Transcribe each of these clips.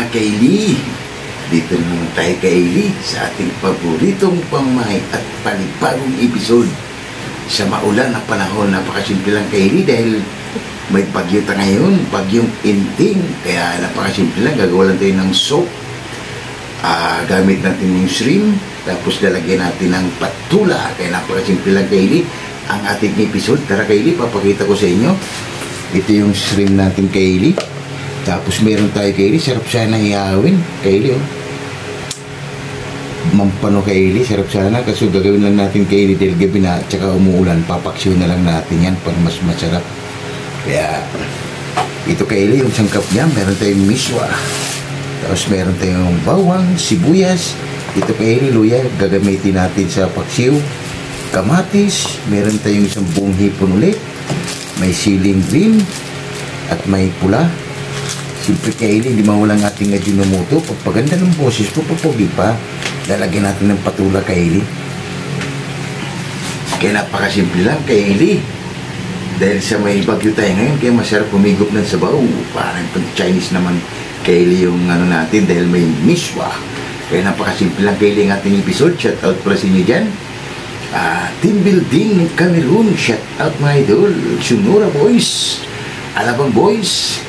Kaili, dito naman tayo Kaili sa ating paboritong pamahay at panibagong episode. Sa maulan na panahon, napakasimple lang Kaili dahil may bagyo ta ngayon, bagyong Inting. Kaya napakasimple lang, gagawa lang tayo ng soap. Gamit natin yung shrimp, tapos lalagyan natin ng patula. Kaya napakasimple lang Kaili ang ating episode. Tara Kaili, papakita ko sa inyo. Ito yung shrimp natin Kaili. Tapos meron tayo Kaili, sarap sana hiyawin Kaili, oh. Mampano Kaili, sarap sana. Kasi gagawin lang natin Kaili dahil gabi na at saka umuulan, papaksiw na lang natin yan para mas masarap. Kaya ito Kaili, yung sangkap niya, meron tayong miswa. Tapos meron tayong bawang, sibuyas. Ito Kaili, luya, gagamitin natin sa paksiw. Kamatis, meron tayong isang buong hipon ulit. May siling green at may pula. Siyempre Kaili, hindi mawalang ating Ajinomoto. Pagpaganda ng boses ko, papogi pa, lalagyan natin ng patula Kaili. Kaya napakasimple lang Kaili. Dahil sa may bagyo tayo ngayon, kaya masarap humigop ng sabaw. Parang pag Chinese naman Kaili yung ano natin dahil may miswa. Kaya napakasimple lang Kaili ang ating episode. Shout out pala sa inyo dyan. Team Building Cameroon, shout out my idol. Sunura Boys, Alabang Boys,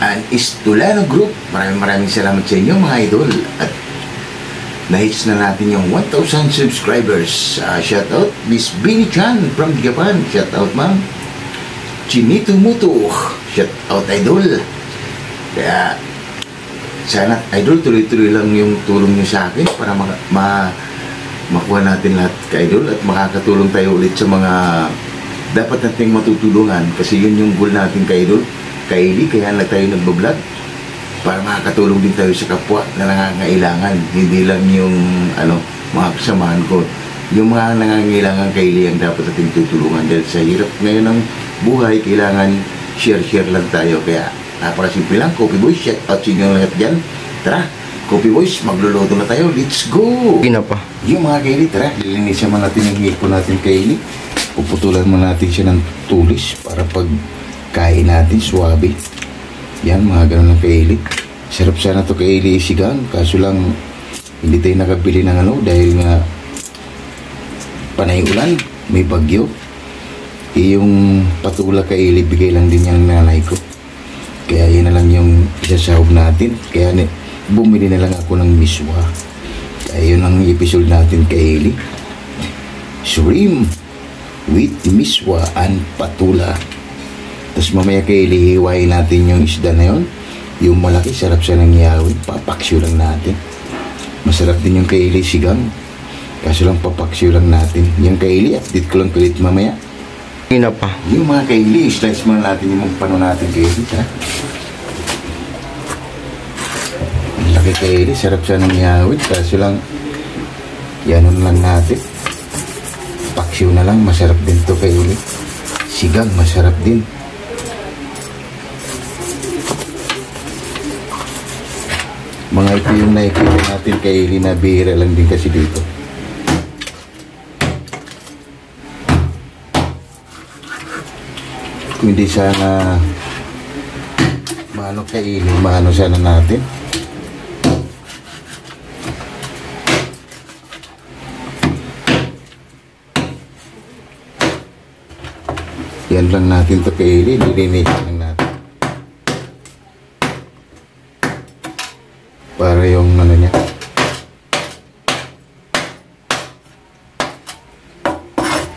and Istulano Group. Maraming salamat sa inyo mga idol. At na-hits na natin yung 1,000 subscribers. Shout out Miss Bini Chan from Japan. Shout out ma'am. Chinito Muto, shout out idol. Kaya sana idol, tuloy-tuloy lang yung tulong nyo sa akin para makuha natin lahat ka-idol at makakatulong tayo ulit sa mga dapat nating matutulungan. Kasi yun yung goal natin ka-idol Kaili, kaya lang tayo nagbablog para makakatulong din tayo sa kapwa na nangangailangan. Hindi lang yung mga kasamahan ko, yung mga nangangailangan Kaili ang dapat nating tutulungan. Dahil sa hirap ngayon ng buhay, kailangan share lang tayo. Kaya napakasimple lang. Coffee Boys, shout out sa inyo lahat dyan. Tara Coffee Boys, magluluto na tayo. Let's go! Gina pa. Yung mga Kaili, tara, lilinisan mo natin yung hipon natin Kaili. Puputulan mo natin siya ng tulis para pag kain natin, suwabe. Yan, mga ganun ng Kaili. Sarap sana to Kaili isigang. Kaso lang, hindi tayo nakabili ng dahil nga panay ulan, may bagyo. Yung patula Kaili, bigay lang din yung nanay ko. Kaya yun na lang yung isasahog natin. Kaya bumili na lang ako ng miswa. Kaya yun ang episode natin Kaili. Shrimp with miswa and patula. Tapos mamaya Kaili, hiwain natin yung isda na yun. Yung malaki, sarap siya ng hiyawin. Papaksyo lang natin. Masarap din yung Kaili sigang. Kaso lang papaksyo lang natin. Yung Kaili, update ko lang kulit mamaya. Ina pa. Yung mga Kaili, slice mo natin yung pano natin Kaili. Laki Kaili, sarap siya ng hiyawin. Kaso lang, yanon lang natin. Paksyo na lang, masarap din to Kaili. Sigang, masarap din. Mga ito yung nakikita natin Kaili na bihira lang din kasi dito. Kung hindi sana maano Kaili, maano sana natin. Yan lang natin to Kaili, nilinisan lang natin. Para yung niya.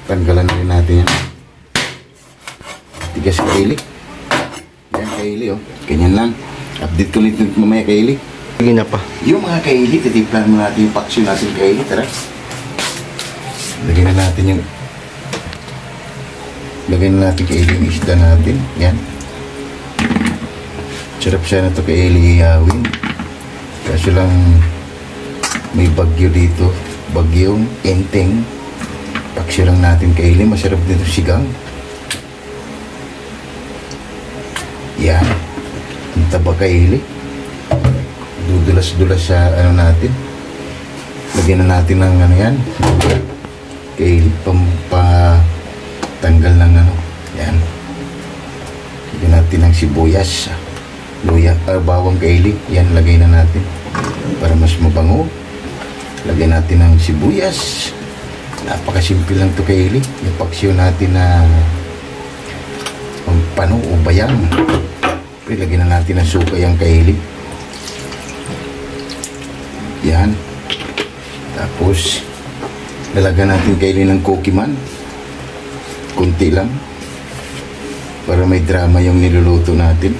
Tanggalan rin natin yan. Tigas Kaili. Yan Kaili, oh. Ganyan lang. Update ko nito mamaya Kaili. Sige na pa. Yung mga Kaili, titiplan mo natin yung paksyo natin Kaili. Tara. Lagyan na natin Kaili yung isda natin. Yan. Sarap siya na ito Kaili hiyawin. Kaso lang may bagyo dito. Bagyong Inting. Paksyo lang natin Kaili. Masarap dito sigang. Yan. Ang taba Kaili. Dudulas-dulas sa natin. Lagyan na natin ng yan. Kaili. Tanggal ng Yan. Lagyan natin ng sibuyas. luya, bawang kaili. Yan, lagay na natin para mas mabango. Lagyan natin ng sibuyas. Napakasimple lang to kaili. Yung paksiw natin na pampano o bayang. Lagyan na natin ng suka yung kaili. Yan. Tapos lalagyan natin kaili ng kokiman. Kunti lang. Para may drama yung niluluto natin.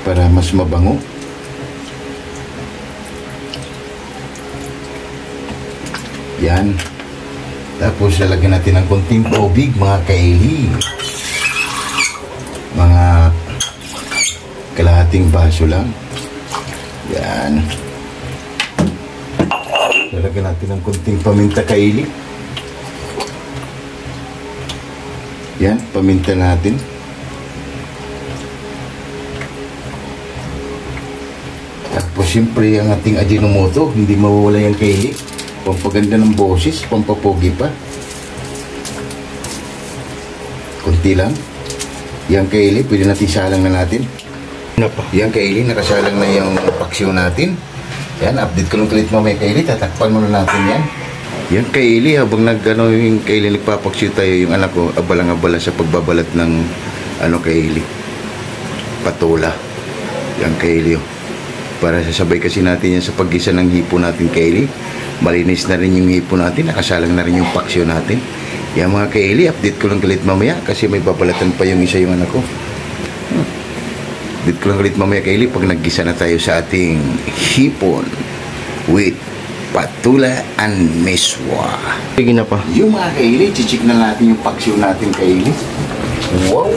Para mas mabango. Yan. Tapos lalagyan natin ng konting tubig, mga kaili. Mga kalahating baso lang. Yan. Lalagyan natin ng konting paminta kaili. Yan, paminta natin. Tapos siyempre ang ating Ajinomoto, hindi mawawala yung kaili. Pampaganda ng boses, pampapogi pa. Kunti lang. Yang kaili, pwede natin salang na natin. Yang kaili, nakasalang na yung paksiw natin. Yan, update ko ng kulit mamaya kaili. Tatakpan muna natin yan. Yan kaili, habang yung kaili nagpapaksiw tayo, yung anak ko, abalang-abala sa pagbabalat ng kaili. Patula. Yan kaili. Para sasabay kasi natin yan sa paggisa ng hipo natin kaili. Malinis na rin yung hipo natin, nakasalang na rin yung paksyo natin. Yan mga kaili, update ko lang galit mamaya kasi may babalatan pa yung isa yung anak ko. Update ko lang galit mamaya kaili pag naggisa na tayo sa ating hipon with patula and miswa. Sige na pa. Yung mga kaili, chichik na natin yung paksyo natin kaili. Wow!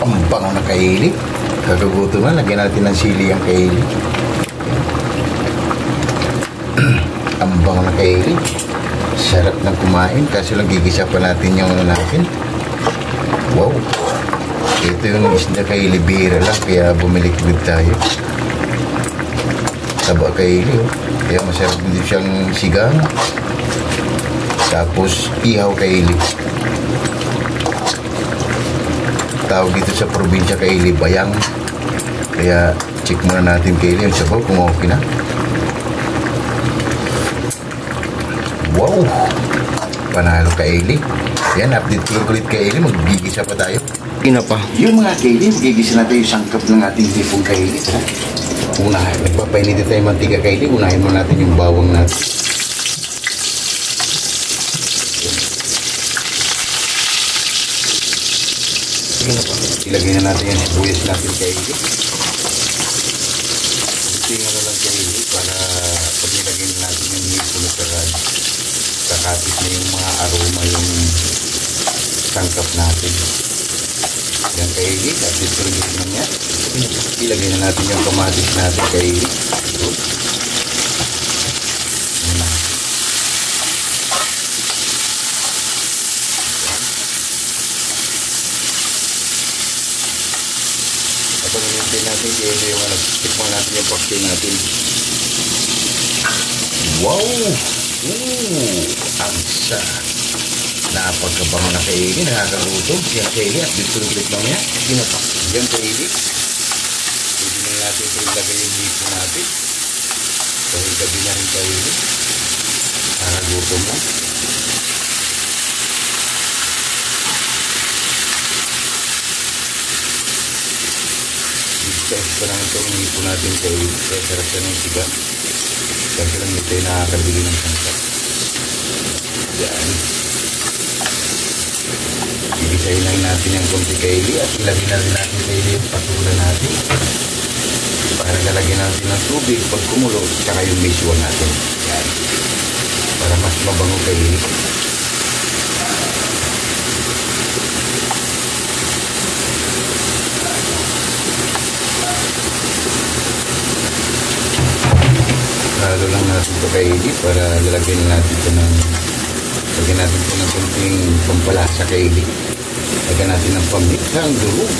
Ang bango na kaili. Kagaguto na, lagyan natin ng sili ang kaili. Ang bango na kaili. Sarap ng kumain kasi lang gigisa pa natin yung natin. Wow! Ito yung isda kaili, bira lang kaya bumalik-balik tayo. Taba kaili, oh. Kaya masarap din siyang sigang. Tapos ihaw kaili. Tawag dito sa probinsya kaili, bayang. Kaya check muna natin kaili yung sabaw kung okay na. Wow! Panalo kaili. Yan, update ko ulit kaili. Magigisa pa tayo. Ina pa. Yung mga kaili, magigisa na tayo yung sangkap ng ating tipong kaili. Unahin, nagpapainit tayo yung mantika kaili. Unahin mo natin yung bawang natin. Ina pa. Ilagay na natin yung sibuyas natin kaili. Tingnan na lang kaili para pag nilagay na natin yung hipon na kakapit na yung mga aroma yung sangkap natin. Yan kaili, update ko rin naman yan. Ilagay na natin yung kamatis natin kaili. Kapag nilintay natin kaili yung tikman natin yung paksiw natin. Wow! Ang sarap. Napagkabango na kaili, nakakagutom. Yan kaili, update ko rin ulit mamaya. Yan kaili. Pwede na natin ito ilagay yung hipo natin. Dahil gabi na rin kaili. Nakakagutom na. Big-size pa naman itong hipo natin kaili. Kaya sarap siya ng siga. Kasi lang ito yung nakakabili ng sangkap. Yan. Ibisayin lang natin yung konti kaili at ilagay na rin natin kaili yung patula natin. Para lalagyan natin ng tubig pag kumulo, tsaka yung miswa natin. Yan. Para mas mabango kaili. Lalo lang natin ito kaili para lalagyan natin ito ng lagyan natin ito ng konting pampalasa kaili. Lagyan natin ng pamitsang durog.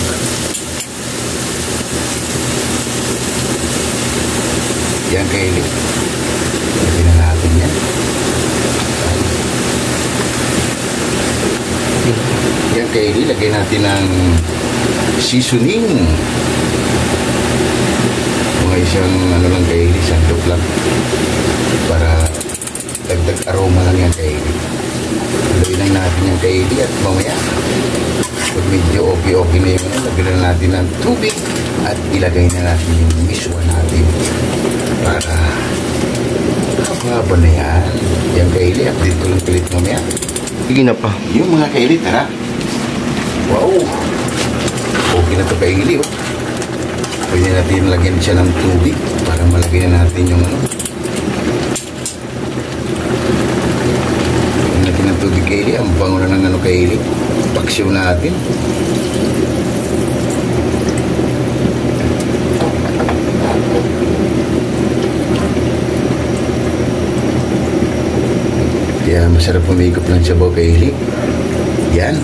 Yan kaili. Lagyan na natin yan. Yan kaili. Lagyan natin ng seasoning. isang ano lang Kaylee, sandok lang. Para dagdag aroma lang yan Kaylee. Haluin lang natin yung Kaylee at mamaya pag medyo okay na yung ano, lagyan na natin ng tubig at ilagay na natin yung miswa natin para haba na yan. Yan Kaylee, update ko lang ulit mamaya. Sige na pa. Yung mga Kaylee, tara. Wow! Okay na ito Kaylee, oh. Pwede natin lagyan siya ng tubig para malagay na natin yung ano. Lagyan natin ng tubig Kaylee. Ang bango na ng ano Kaylee. Paksiw natin. Kaya masarap pumigop ng sabaw Kaylee. Yan.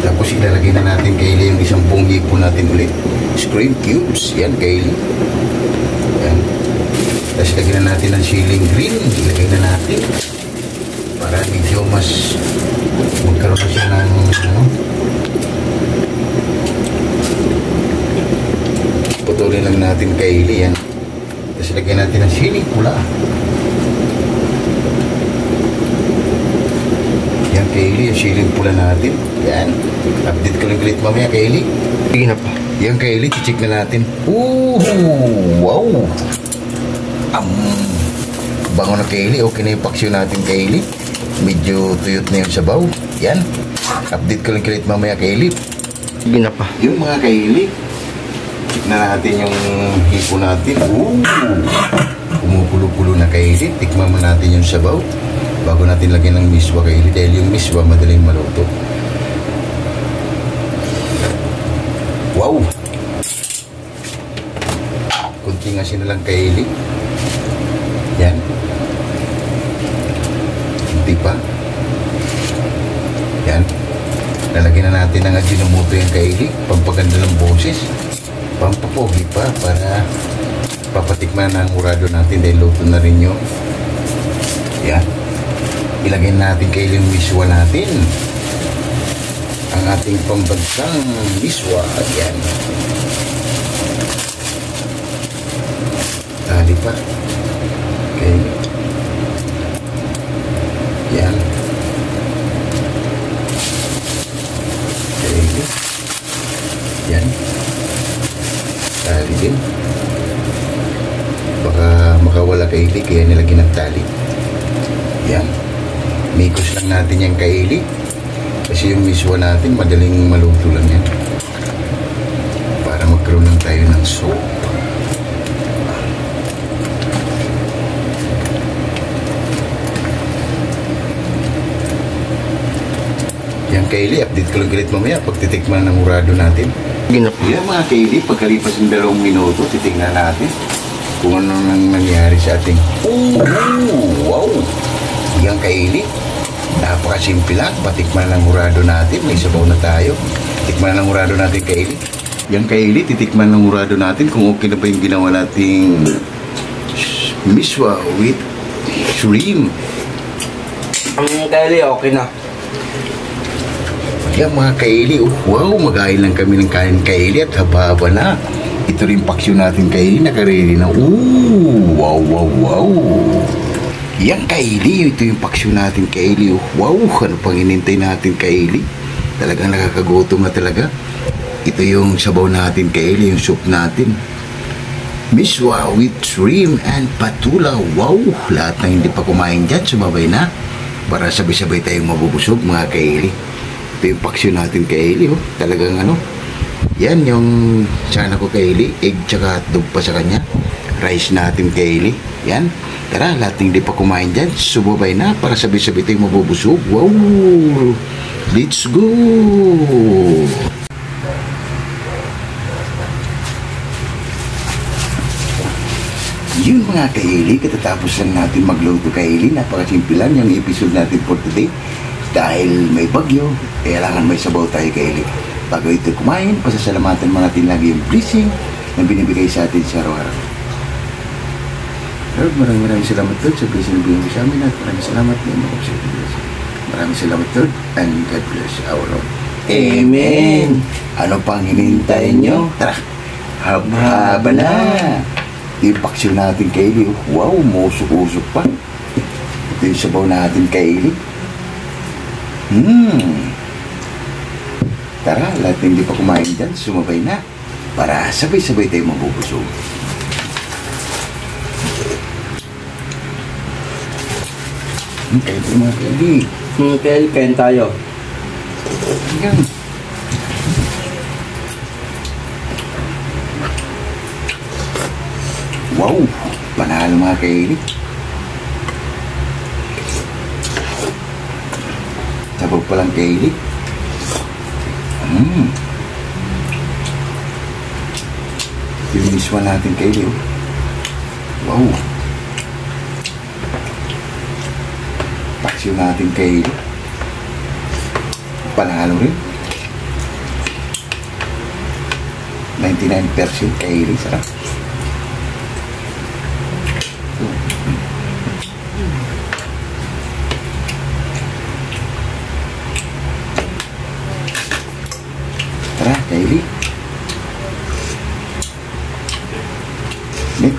Tapos ilalagay na natin Kaylee yung isang buong hipon natin ulit. Scream cubes. Yan Kaylee. Yan. Tapos lagyan na natin ng ceiling green. Ilagay na natin. Para medyo mas magkaroon na siya ng ano. Putulin lang natin Kaylee. Yan. Tapos lagyan natin ng ceiling pula. Yan Kaylee, yung ceiling pula natin. Yan. Update ko lang ulit mamaya Kaylee. Sige na pa. Yan Kaylee, check na natin. Ooh! Wow! Bango na Kaylee. Okay na yung paksyo natin Kaylee. Medyo tuyot na yung sabaw. Yan. Update ko lang ulit mamaya Kaylee. Sige na pa. Yung mga Kaylee, check na natin yung hipo natin. Ooh! Kumukulo-kulo na Kaylee. Tikman mo natin yung sabaw bago natin lagyan ng miswa Kaylee. Dahil yung miswa madaling maluto. Wow! Kunting asin na lang Kaylee. Yan. Hindi pa. Yan. Lalagyan na natin ng Ajinomoto yung Kaylee. Pampaganda ng boses. Pampapogi pa para papatikman na ang murado natin dahil luto na rin yun. Yan. Ilagay natin Kaylee yung miswa natin. Ang ating pambansang miswa. Yan. Tali pa. Okay. Yan. Okay. Yan. Tali din. Baka makawala Kaylee kaya nilagyan ng tali. Yan. Mikos lang natin yung Kaylee. Kasi yung miswa natin, madaling maluto lang yan. Para magkaroon lang tayo ng soup. Yan Kaylee, update ko lang ulit mamaya pag titikman ng murado natin. Sige na pa. Yan mga Kaylee, pagkalipas ng 2 minuto, titignan natin kung ano nang nangyari sa ating wow! Yan Kaylee. Napakasimple lang. Patikman ng murado natin. May sabaw na tayo. Tikman ng murado natin Kaylee. Yan Kaylee, titikman ng murado natin kung okay na ba yung ginawa nating miswa with shrimp. Kaylee, okay na. Yan mga Kaylee, wow, magain lang kami ng kanin Kaylee at haba na. Ito rin paksyo natin Kaylee, nakaredy na. Wow, wow, wow. Yan Kaylee, ito yung paksyo natin Kaylee. Wow, ano pang inintay natin Kaylee? Talagang nakakagutom na talaga. Ito yung sabaw natin Kaylee, yung soup natin. Miswa with shrimp and patula. Wow, lahat na hindi pa kumain dyan, sumabay na. Para sabay-sabay tayong mabubusog mga Kaylee. Ito yung paksyo natin Kaylee. Oh. Talagang ano, yan yung sana ko Kaylee. Egg tsaka hotdog pa sa kanya. Rice natin Kaylee. Yan. Tara, lahat ng hindi pa kumain dyan, sumabay na para sabay-sabay tayong mabubusog. Wow! Let's go! Yun mga Kaylee, katatapos lang natin magluto Kaylee. Napakasimple lang yung episode natin for today. Dahil may bagyo, kailangan may sabaw tayo Kaylee. Bago ito kumain, pasasalamatan mo natin lagi yung blessing na binibigay sa atin sa araw-araw. Lord, maraming salamat Lord sa blessing na bigyan mo sa amin at maraming salamat na maraming salamat Lord and God bless our Lord. Amen! Ano pang hinihintay nyo? Tara, haba na! Yung paksiw natin Kaylee. Wow, musok-usok pa. Ito yung sabaw natin Kaylee. Tara, lahat na hindi pa kumain dyan, sumabay na. Para sabay-sabay tayo mabubusog. Kain po mga Kaylee. Kain tayo. Ayan. Wow, panalo mga Kaylee. Sabaw pa lang Kaylee. Finish one natin Kaylee. Wow. Paksiw natin Kaylee. Panalo rin. 99% Kaylee. Sarap. Tara, Kaylee. Nick.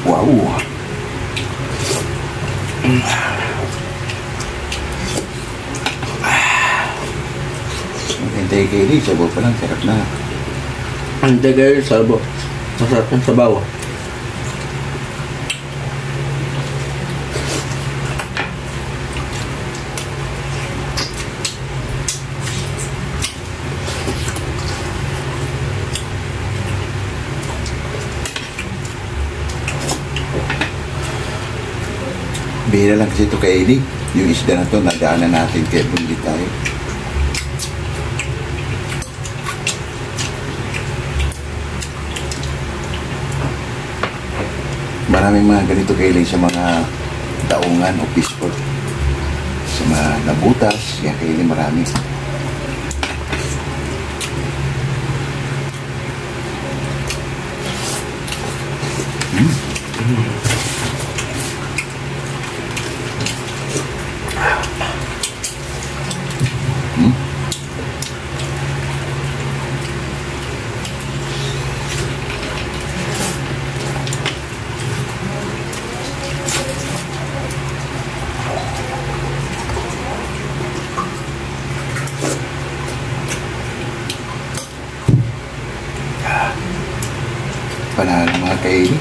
Wow. Hintay Kaylee, sabaw pa lang, sarap na. Ang tagay sabaw. Masarap ng sabaw. Bihira lang kasi ito Kaylee. Yung isda na to, nadaanan natin kaya bumili tayo. Maraming mga ganito Kaylee sa mga daungan o fishport. Sa mga nabutas, yan Kaylee marami. Panalo mga Kaylee.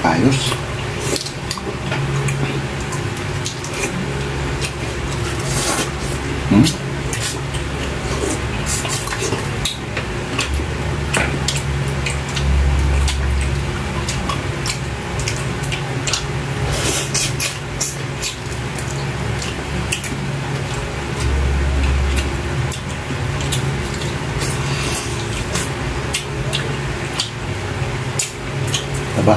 Ayos. Taba.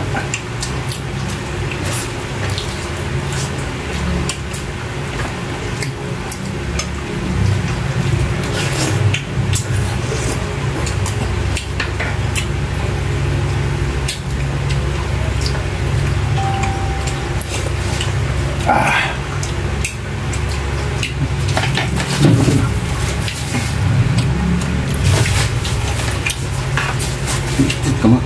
Come on.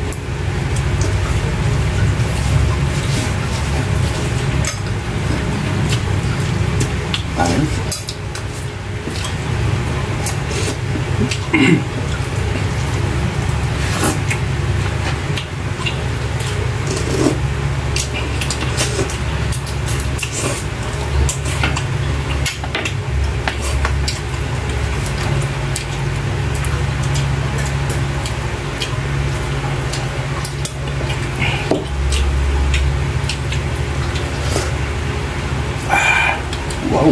Wow.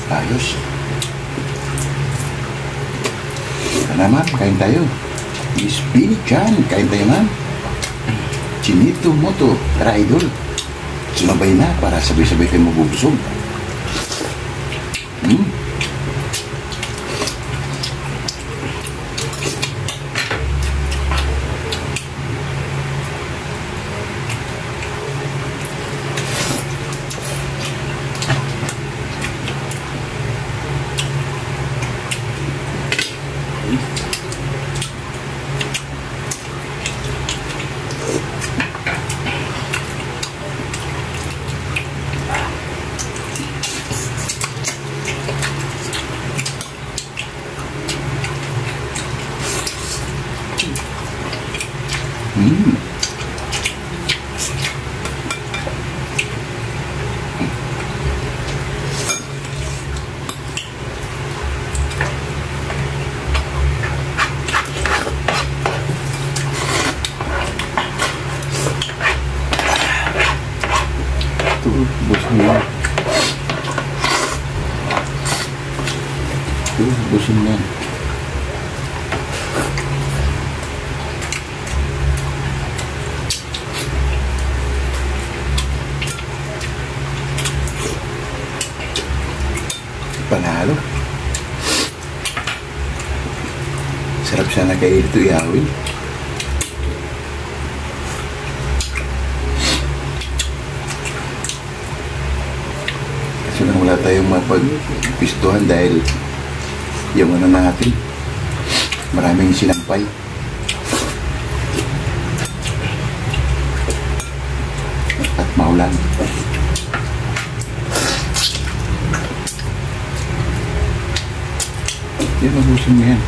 Ayos. Ano naman, kain tayo. Spinach yan, kain tayo man. Chinito Moto, tara idol. Sumabay na para sabay-sabay kayo mabubusog. Busin yan. Busin yan. Panalo. Sarap sana kayo ito iawin. Kasi nang wala tayong mapagpistuhan dahil yung ano natin, maraming sinampay. At maulan. Yan, mabusin mo yan.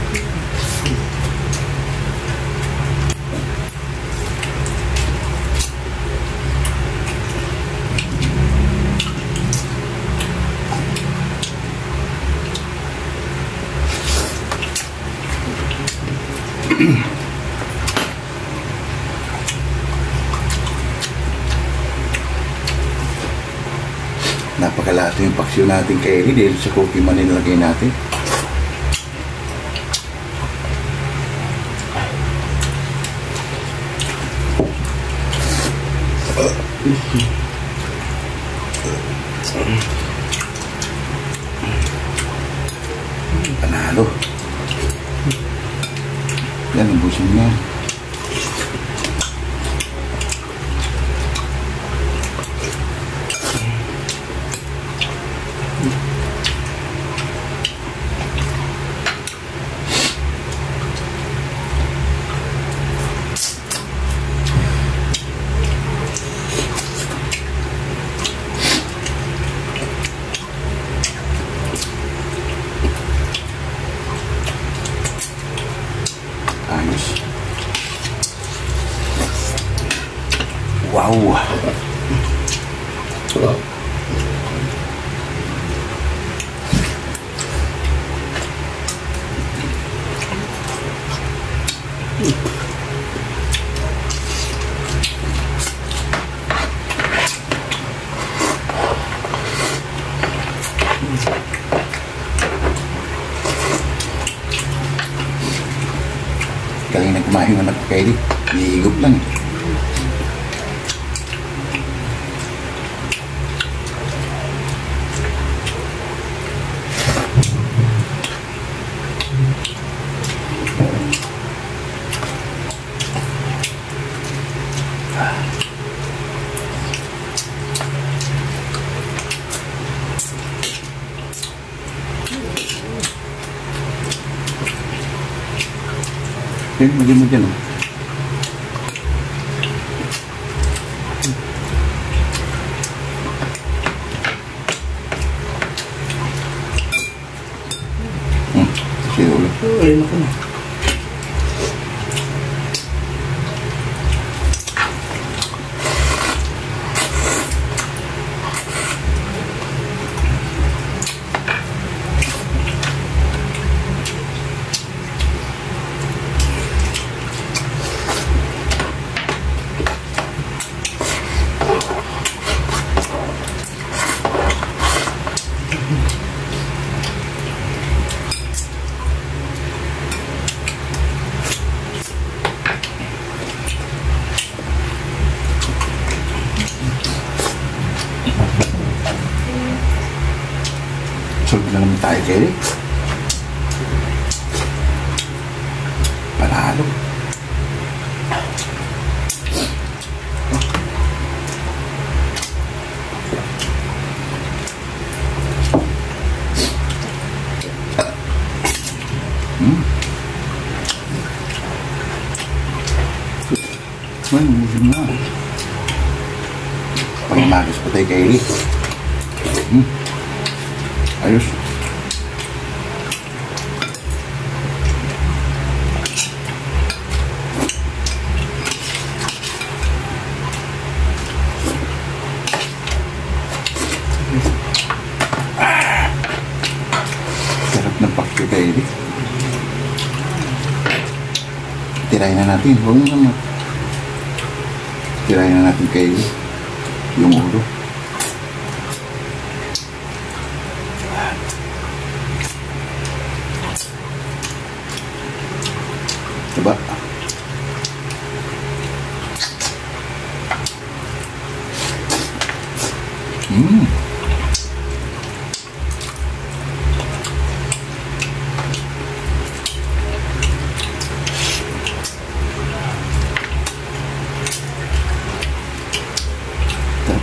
Napakalato yung paksyo natin kay Eri dahil sa cookie man nilagay natin. Panalo. Yan, ubusin na. Ayos. Wow. Galing na kumain ng anak kay Eri. Iigop lang. Yan, magin mo dyan, oh. Kasi ulit. Ayun ako na. Solve na naman tayo, Kelly. Panalo. Ay, musim na. Pangimagos pa tayo, Kelly. Ayos. Sarap ng pakyo, Kelly. Tirahin na natin. Huwag mo naman. Tirahin na natin, Kelly. Yung ulo. Diba?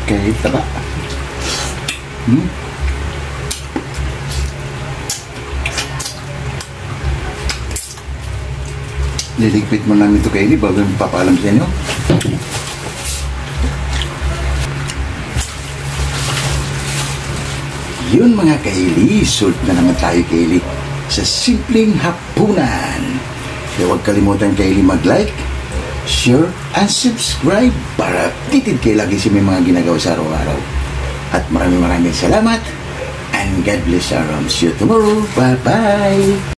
Okay, diba? Liligpit mo namin ito, Kelly, bago yung papaalam sa inyo. Yun mga Kelly, sult na naman tayo, Kelly, sa simpleng hapunan. Kaya huwag kalimutan, Kelly, mag-like, share, and subscribe para updated kayo lagi sa may mga ginagawa sa araw-araw. At maraming salamat, and God bless our arms. See you tomorrow. Bye-bye!